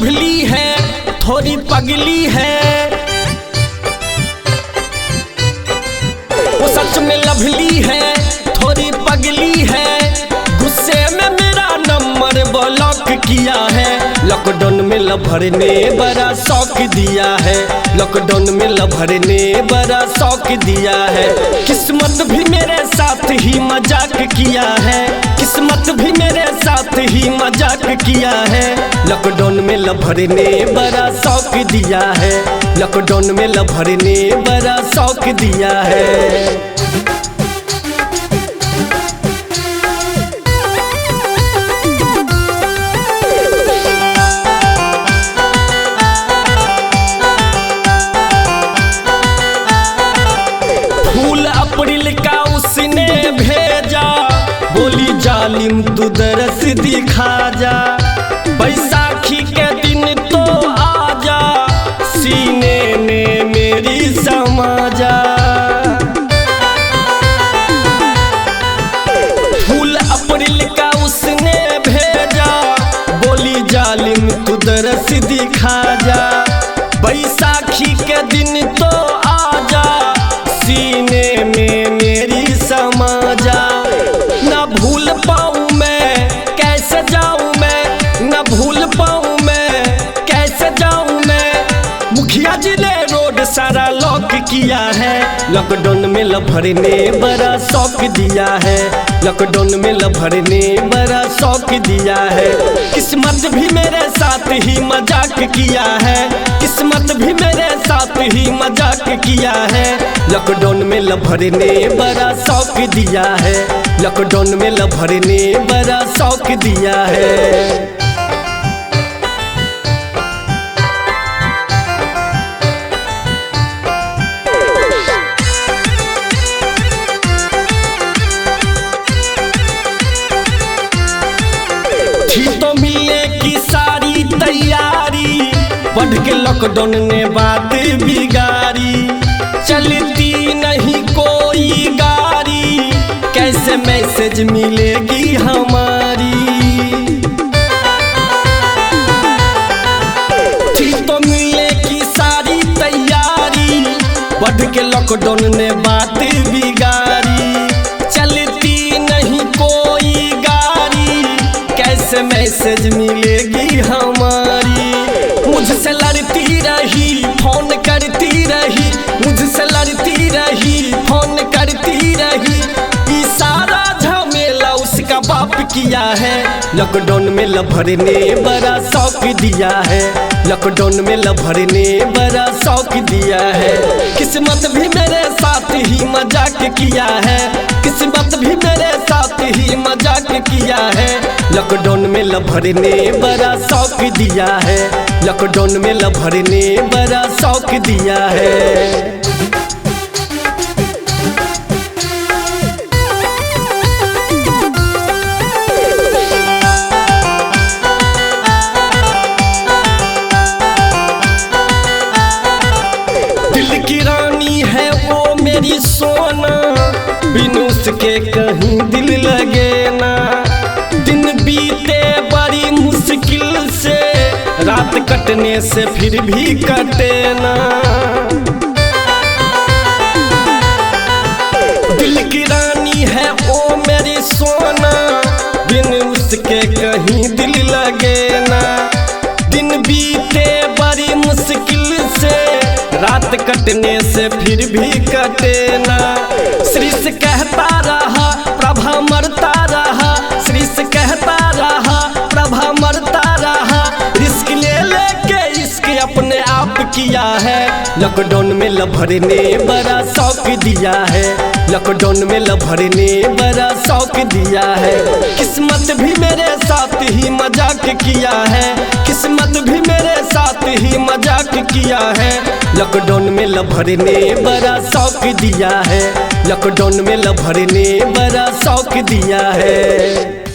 Lovely है थोड़ी पगली है, वो सच में लभली है थोड़ी पगली है। गुस्से में मेरा नंबर ब्लॉक किया है, लॉकडाउन में लभर ने बड़ा शौक दिया है, लॉकडाउन में लभर ने बड़ा शौक दिया है। किस्मत भी मेरे साथ ही मजाक किया है, किस्मत भी मेरे साथ ही मजाक किया है। लॉकडाउन में लभर ने बड़ा शौक दिया है, लॉकडाउन में लभर ने बड़ा शौक दिया है। अप्रैल का उसने भेजा, बोली जालिम तू दरस दिखा जा। बैसाखी के दिन तो आजा, सीने में मेरी समा जा। फूल अप्रैल का उसने भेजा, बोली जालिम तू दरस दिखा जा। बैसाखी के दिन तो आजा, सीने में मेरी समा जा। न भूल पाऊँ मैं कैसे जाऊँ मैं, न भूल पाऊँ मैं कैसे जाऊँ मैं। मुखिया जी ने रोड सारा लॉक किया है, लॉकडाउन में लभर ने बड़ा शौक दिया है, लॉकडाउन में लभर ने बड़ा शौक दिया है। किस्मत भी मेरे साथ ही मजाक किया है, किस्मत भी मेरे साथ ही मजाक किया है। लॉकडाउन में लभर ने बड़ा शौक दिया है, लॉकडाउन में लभर ने बड़ा शौक दिया है। तो मिलने की सारी तैयारी, बढ़ के लॉकडाउन ने बात बिगाड़ी। चलती नहीं कोई गाड़ी, कैसे मैसेज मिलेगी हमारी। तो मिलने की सारी तैयारी, बढ़ के लॉकडाउन ने बात बिगाड़ी। चलती नहीं कोई गाड़ी, कैसे मैसेज मिलेगी हमारी। मुझसे लड़ती रही फोन करती रही, मुझसे लड़ती रही फोन करती रही। ये सारा झमेला उसका बाप किया है, लॉकडाउन में लभर ने बड़ा शौक दिया है, लॉकडाउन में लभर ने बड़ा शौक दिया है। किस्मत भी मेरे साथ ही मजाक किया है, किस्मत भी मेरे साथ ही मजाक किया है। लॉकडाउन में लभर ने बड़ा शौक दिया है, लॉकडाउन में लभर ने बड़ा शौक दिया है। दिल की रानी है वो मेरी सोना, बिन उसके कहीं दिल लगे ना। दिन बीते बड़ी मुश्किल से, रात कटने से फिर भी कटे ना। दिल की रानी है वो मेरी सोना, बिन उसके कहीं दिल लगे ना। दिन बीते बड़ी मुश्किल से, रात कटने से फिर भी कटे ना। श्री से कहता रहा प्रभा मरता रहा, श्री से कहता रहा प्रभा मरता रहा। रिस्क ले लेके इसके अपने आप किया है, लॉकडाउन में लभर ने बड़ा शौक दिया है, लॉकडाउन में लभर ने बड़ा शौक दिया है। किस्मत भी मेरे साथ ही मजाक किया है, किस्मत भी मेरे साथ ही मजाक किया है। लॉकडाउन में लभर ने बड़ा शौक दिया है, लॉकडाउन में लभर ने बड़ा शौक दिया है।